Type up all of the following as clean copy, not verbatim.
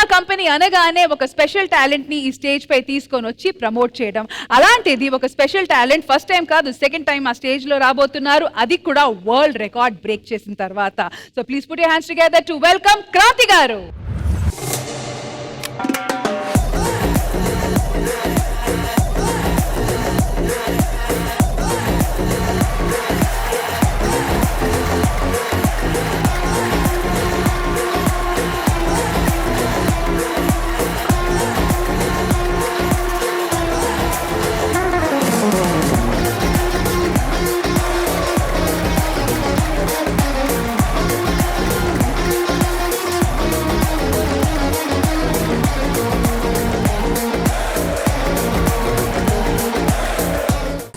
Drama company అనగానే ఒక special talent ని ఈ స్టేజ్ పై తీసుకొని వచ్చి ప్రమోట్ చేయడం. అలాంటిది ఒక స్పెషల్ టాలెంట్ ఫస్ట్ టైం కాదు, సెకండ్ టైం ఆ స్టేజ్ లో రాబోతున్నారు. అది కూడా వరల్డ్ రికార్డ్ బ్రేక్ చేసిన తర్వాత. So please put your hands together to welcome Kranthi garu.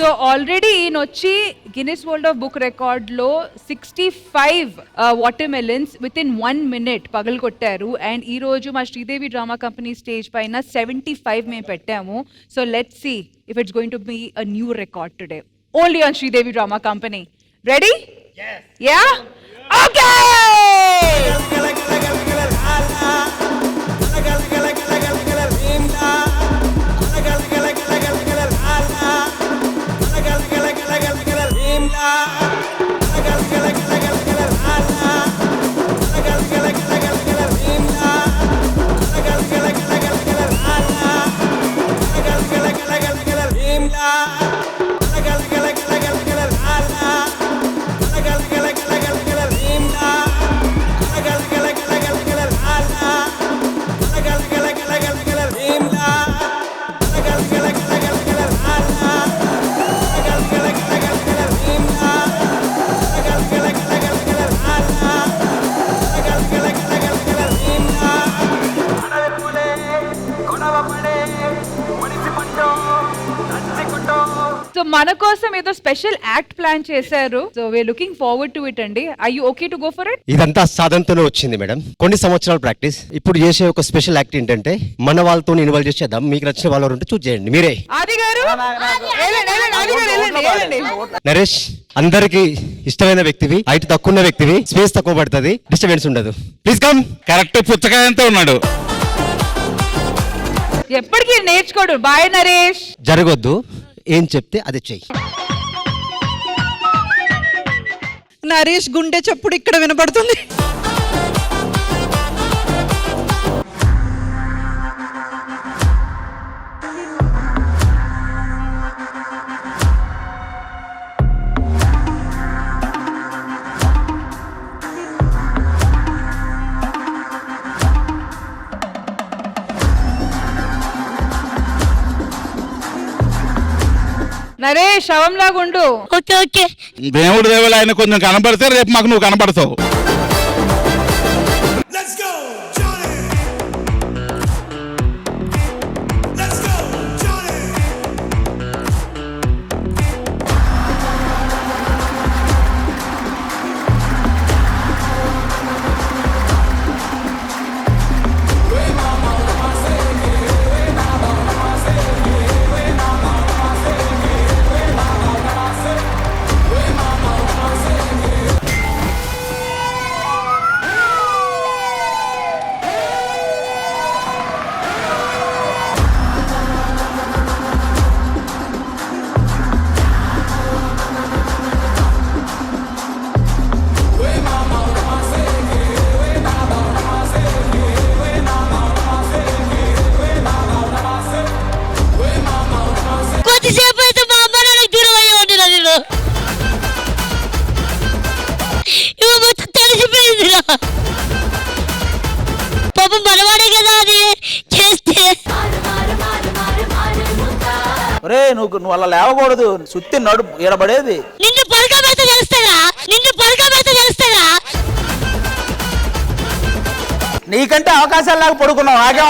So already ఈయన వచ్చి Guinness world of book record లో 65 వాటర్మెలన్స్ విత్ ఇన్ 1 minute పగలు కొట్టారు. అండ్ ఈ రోజు మా శ్రీదేవి డ్రామా కంపెనీ స్టేజ్ పైన 75 మేము పెట్టాము. So let's see if it's going to be a new record today only on Sridevi drama company. Ready? Yeah, okay. So మన కోసం ఏదో స్పెషల్ యాక్ట్ ప్లాన్ చేశారు. So we are looking forward to it అండి. Are you okay to go for it? ఇదంతా సాధనతోనే వచ్చింది madam, కొన్ని సంవత్సరాల ప్రాక్టీస్. ఇప్పుడు చేసే ఒక స్పెషల్ యాక్ట్ ఏంటంటే మన వాళ్ళతో ఇన్వాల్వ్ చేసేద్దాం. మీకు నచ్చిన వాళ్ళు ఉంటే చూస్ చేయండి మీరే. ఆది గారు, నరేష్, అందరికి ఇష్టమైన వ్యక్తివి, హైట్ తక్కువ ఉన్న వ్యక్తివి, స్పేస్ తక్కువ పడుతుంది, డిస్టర్బెన్స్ ఉండదు. Please come. కరెక్ట్ పుచ్చకాయంతో ఉన్నాడు. ఎప్పటికీ నేర్చుకోడు. బాయ్ నరేష్. జరగొద్దు, ఏం చెప్తే అదే చెయ్యి. నరేష్ గుండె చప్పుడు ఇక్కడ వినపడుతుంది. నరేష్ శవంలాగా ఉండు. Okay okay. దేవుడు దేవుడు ఆయన కొంచెం కనపడితే రేపు మాకు నువ్వు కనపడతావు. పాపం మనవాడే కదా అది చేస్తే. నువ్వు అలా లేవకూడదు, సుత్తి నడు ఎడబడేది. నిన్ను పడుకోబెడితే తెలుస్తారా? నిన్ను పడుకోబెడితే తెలుస్తారా? నీకంటే అవకాశాలు లాగా పడుకున్నావు. నాకేం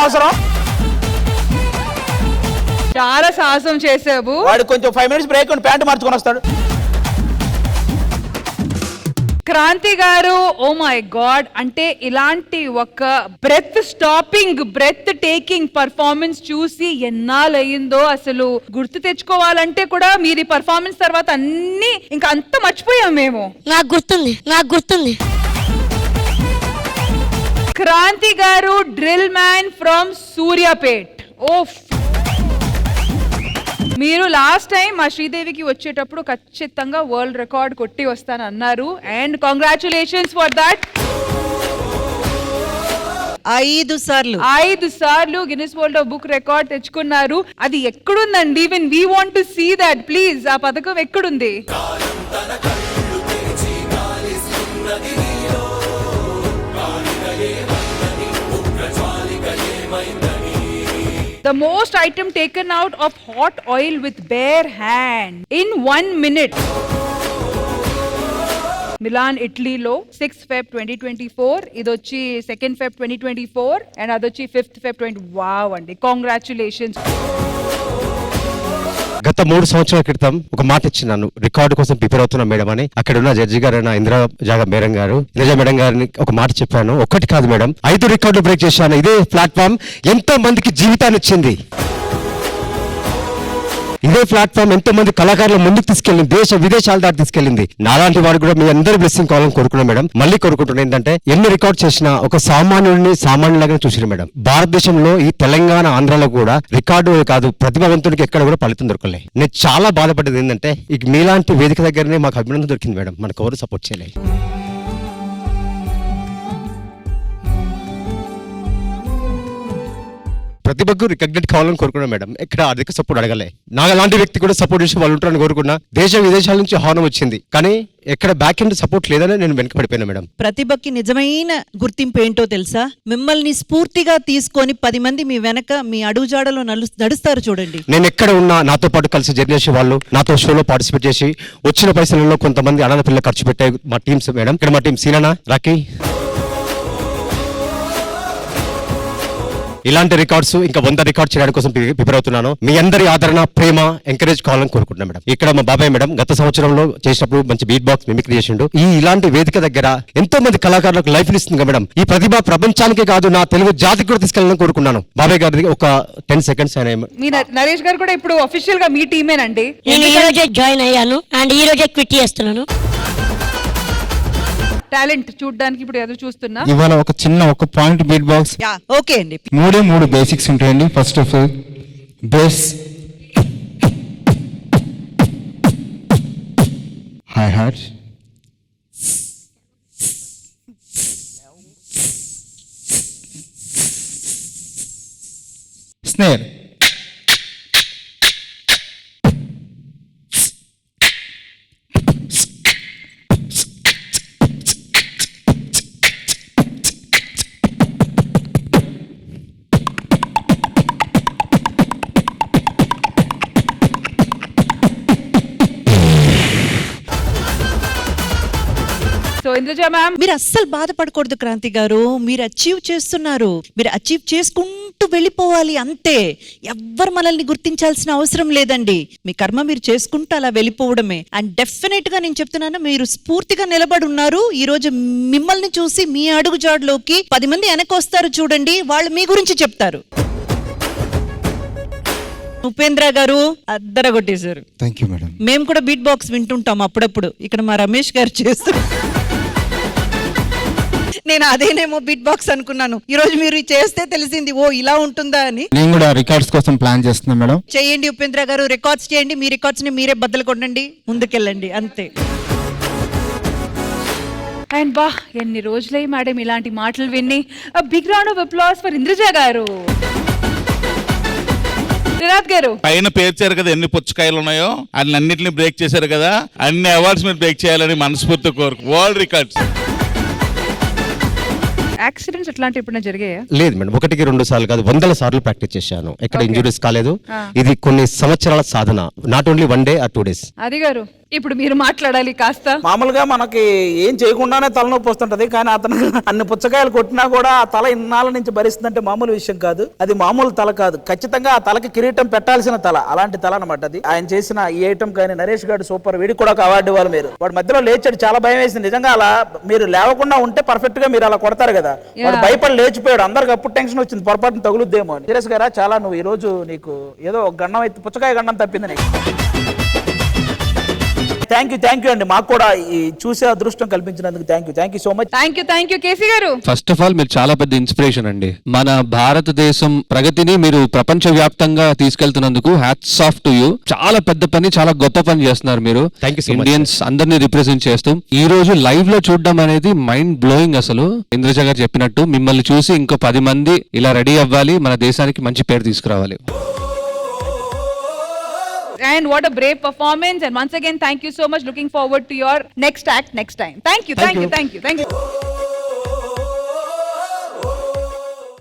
అవసరం. చాలా సాహసం చేసావు. వాడు కొంచెం 5 minutes బ్రేక్ ఉండి ప్యాంట్ మార్చుకొని వస్తాడు. క్రాంతి గారు, ఓ మై గాడ్, అంటే ఇలాంటి ఒక breath stopping, breath taking performance చూసి ఎన్నాళ్ళయిందో అసలు గుర్తు తెచ్చుకోవాలంటే కూడా మీరు ఈ పర్ఫార్మెన్స్ తర్వాత అన్ని ఇంకా అంత మర్చిపోయాం మేము. నాకు గుర్తుంది. క్రాంతి గారు డ్రిల్ మ్యాన్ ఫ్రమ్ సూర్యాపేట్. ఓఫ్, మీరు లాస్ట్ టైం మా శ్రీదేవికి వచ్చేటప్పుడు ఖచ్చితంగా వరల్డ్ రికార్డ్ కొట్టి వస్తానన్నారు అండ్ కంగ్రాచులేషన్స్ ఫర్ దట్. 5 సార్లు 5 సార్లు Guinness world of book record తెచ్చుకున్నారు. అది ఎక్కడుందండి? Even we want to see that please. ఆ పథకం ఎక్కడుంది? The most item taken out of hot oil with bare hand in 1 minute. Milan ఇటలీలో 6 Feb 2024, ఇదొచ్చి 2 Feb 2024 అండ్ అదొచ్చి 5 Feb 20. వావ్ అండి, కాంగ్రాచులేషన్స్. గత 3 సంవత్సరాల క్రితం ఒక మాట ఇచ్చినాను, రికార్డు కోసం ప్రిపేర్ అవుతున్నా మేడం అని. అక్కడ ఉన్న జడ్జి గారు ఇందిరా మేడం గారిని ఒక మాట చెప్పాను. ఒక్కటి కాదు మేడం, 5 రికార్డులు బ్రేక్ చేశాను. ఇదే ప్లాట్ఫామ్ ఎంతో మందికి జీవితాన్ని ఇచ్చింది. ఇదే ప్లాట్ఫామ్ ఎంతో మంది కళాకారులు ముందుకు తీసుకెళ్ళింది, దేశ విదేశాల దాటి తీసుకెళ్ళింది. నాలాంటి వాడు కూడా మీ అందరి బ్లెస్సింగ్ కావాలని కోరుకున్నాను మేడం. మళ్ళీ కోరుకుంటున్నాను ఏంటంటే, ఎన్ని రికార్డ్ చేసినా ఒక సామాన్యులాగానే చూసిన మేడం. భారతదేశంలో ఈ తెలంగాణ, ఆంధ్రాలో కూడా రికార్డు కాదు, ప్రతిభావంతుడికి ఎక్కడ కూడా ఫలితం దొరకలే. నేను చాలా బాధపడ్డది ఏంటంటే, ఇక మీలాంటి వేదిక దగ్గరనే మాకు అభినందన దొరికింది మేడం. మనకు ఎవరు సపోర్ట్ చేయలేదు. ప్రతిభకు రికగ్నెట్ కావాలని కోరుకున్నాను మేడం. ఎక్కడ ఆర్థిక సపోర్ట్ అడగలే. నాకు అలాంటి వ్యక్తి కూడా సపోర్ట్ చేసి వాళ్ళు ఉంటారని కోరుకున్నా. దేశ విదేశాల నుంచి ఆహ్వానం వచ్చింది, కానీ ఎక్కడ బ్యాక్ ఎండ్ సపోర్ట్ లేదని నేను వెనకబడిపోయినా మేడం. ప్రతిభకి నిజమైన గుర్తింపు ఏంటో తెలుసా? మిమ్మల్ని స్ఫూర్తిగా తీసుకొని 10 మంది మీ వెనక మీ అడుగుజాడలో నడుస్తారు చూడండి. నేను ఎక్కడ ఉన్నా నాతో పాటు కలిసి జర్నీ చేసే వాళ్ళు, నాతో షోలో పార్టిసిపేట్ చేసి వచ్చిన పైసలలో కొంతమంది అనాథ పిల్లలు ఖర్చు పెట్టే మా టీమ్స్ మేడం. ఇక్కడ మా టీం సీనా, రాకీ, ఇలాంటి రికార్డ్స్ ఇంకా 100 రికార్డ్ చేయడానికి కోసం ప్రిపేర్ అవుతున్నాను. మీ అందరి ఆదరణ, ప్రేమ, ఎంకరేజ్ కావాలని కోరుకుంటున్నాను మేడం. ఇక్కడ మా బాబాయ్ మేడం గత సంవత్సరంలో చేసినప్పుడు మంచి బీట్ బాక్స్ మిమిక్రీ చేసిండు. ఇలాంటి వేదిక దగ్గర ఎంతో మంది కళాకారులకు లైఫ్ ఇస్తుంది మేడం. ఈ ప్రతిభ ప్రపంచానికి కాదు, నా తెలుగు జాతికి కూడా తీసుకెళ్ళాలని కోరుకున్నాను. బాబాయ్ గారి ఒక 10 seconds ఆయన. మీ నరేష్ గారు కూడా ఇప్పుడు అఫీషియల్ గా మీ టీమేనండి. నేను ఈ రోజే జాయిన్ అయ్యాను అండ్ ఈ రోజే క్విట్ చేస్తున్నాను. టాలెంట్ చూడడానికి ఇప్పుడు ఎదురు చూస్తున్నా. ఇవాళ ఒక point beat box. Yeah, okay అండి. 3 బేసిక్స్ ఉంటాయండి. First of all base, high hot, snare, so Indraja ma'am, మీరు అస్సలు బాధపడకూడదు క్రాంతి గారు. మీరు అచీవ్ చేస్తున్నారు. మీరు అచీవ్ చేసుకుంటూ వెళ్ళిపోవాలి అంతే. ఎవ్వరు మనల్ని గుర్తించాల్సిన అవసరం లేదండి. మీ కర్మ మీరు చేసుకుంటూ అలా వెళ్ళిపోవడమే. అండ్ డెఫినెట్ గా నేను చెప్తున్నాను, మీరు స్ఫూర్తిగా నిలబడి ఉన్నారు. ఈ రోజు మిమ్మల్ని చూసి మీ అడుగుజాడలోకి 10 మంది వెనకొస్తారు చూడండి, వాళ్ళు మీ గురించి చెప్తారు. ఉపేంద్ర గారు అద్దరగొట్టేశారు. Thank you madam. మేము కూడా బీట్ బాక్స్ వింటుంటాం అప్పుడప్పుడు. ఇక్కడ మా రమేష్ గారు చేస్తారు. నేను అదేనేమో బీట్ బాక్స్ అనుకున్నాను. ఈ రోజు మీరు చేస్తే తెలిసింది, ఓ ఇలా ఉంటుందా అని. నేను కూడా రికార్డ్స్ కోసం ప్లాన్ చేస్తున్నాను మేడం. చేయండి ఉపేంద్ర గారు, రికార్డ్స్ చేయండి. మీ రికార్డ్స్ ని మీరే బద్దలు కొట్టండి, ముందుకెళ్ళండి అంతే. అండ్ బా, ఎన్ని రోజులై మేడం ఇలాంటి మాటలు విని. Big round of applause for Indraja garu. Srinath గారు, పైన పేర్చారు కదా ఎన్ని పుచ్చకాయలు ఉన్నాయో, అన్నింటిని బ్రేక్ చేశారు కదా, అన్ని అవార్డ్స్ మీరు బ్రేక్ చేయాలని మనస్ఫూర్తి కోరుకు. World records. యాక్సిడెంట్స్ అట్లాంటి ఎప్పుడైనా జరిగాయా? లేదు మేడం, 1-2 సార్లు కాదు, 100 సార్లు ప్రాక్టీస్ చేశాను. ఎక్కడ ఇంజురీస్ కాలేదు. ఇది కొన్ని సంవత్సరాల సాధన, not only 1 day or 2 days. అది గారు, ఇప్పుడు మీరు మాట్లాడాలి కాస్త. మామూలుగా మనకి ఏం చేయకుండానే తలనొప్పి వస్తుంటది, కానీ అతను అన్ని పుచ్చకాయలు కొట్టినా కూడా ఆ తల ఇన్నాళ్ళ నుంచి భరిస్తుందంటే మామూలు విషయం కాదు. అది మామూలు తల కాదు, ఖచ్చితంగా ఆ తలకి కిరీటం పెట్టాల్సిన తల, అలాంటి తల అనమాట అది. ఆయన చేసిన ఈ ఐటమ్ కానీ నరేష్ గారు సూపర్. వీడికి కూడా ఒక అవార్డు ఇవ్వాలి మీరు. వాడు మధ్యలో లేచాడు, చాలా భయం వేసింది నిజంగా. అలా మీరు లేవకుండా ఉంటే పర్ఫెక్ట్ గా మీరు అలా కొడతారు కదా, వాడు భయపడి లేచిపోయాడు. అందరికి అప్పుడు టెన్షన్ వచ్చింది, పొరపాటున తగులుద్దేమో అని. సీరియస్ గారా, చాలా నువ్వు ఈ రోజు నీకు ఏదో గండం అయితే పుచ్చకాయ గండం తప్పింది నీకు. థ్యాంక్ యూ అండి, మాకు కూడా ఈ చూసే అదృష్టం కల్పించినందుకు thank you so much. Thank you KC గారు. ఫస్ట్ ఆఫ్ ఆల్ మీరు చాలా పెద్ద ఇన్స్పిరేషన్ అండి. మన భారతదేశం ప్రగతిని మీరు ప్రపంచ వ్యాప్తంగా తీసుకెళ్తున్నందుకు హ్యాట్స్ ఆఫ్ టు యూ. చాలా పెద్ద పని, చాలా గొప్ప పని చేస్తున్నారు మీరు. Thank you so much, Indians అందరినీ రిప్రజెంట్ చేస్తూ ఈ రోజు లైవ్ లో చూడడం అనేది మైండ్ బ్లోయింగ్. అసలు ఇంద్రజ గారు చెప్పినట్టు మిమ్మల్ని చూసి ఇంకో 10 మంది ఇలా రెడీ అవ్వాలి, మన దేశానికి మంచి పేరు తీసుకురావాలి. And what a brave performance, and once again thank you so much. Looking forward to your next act next time. Thank you.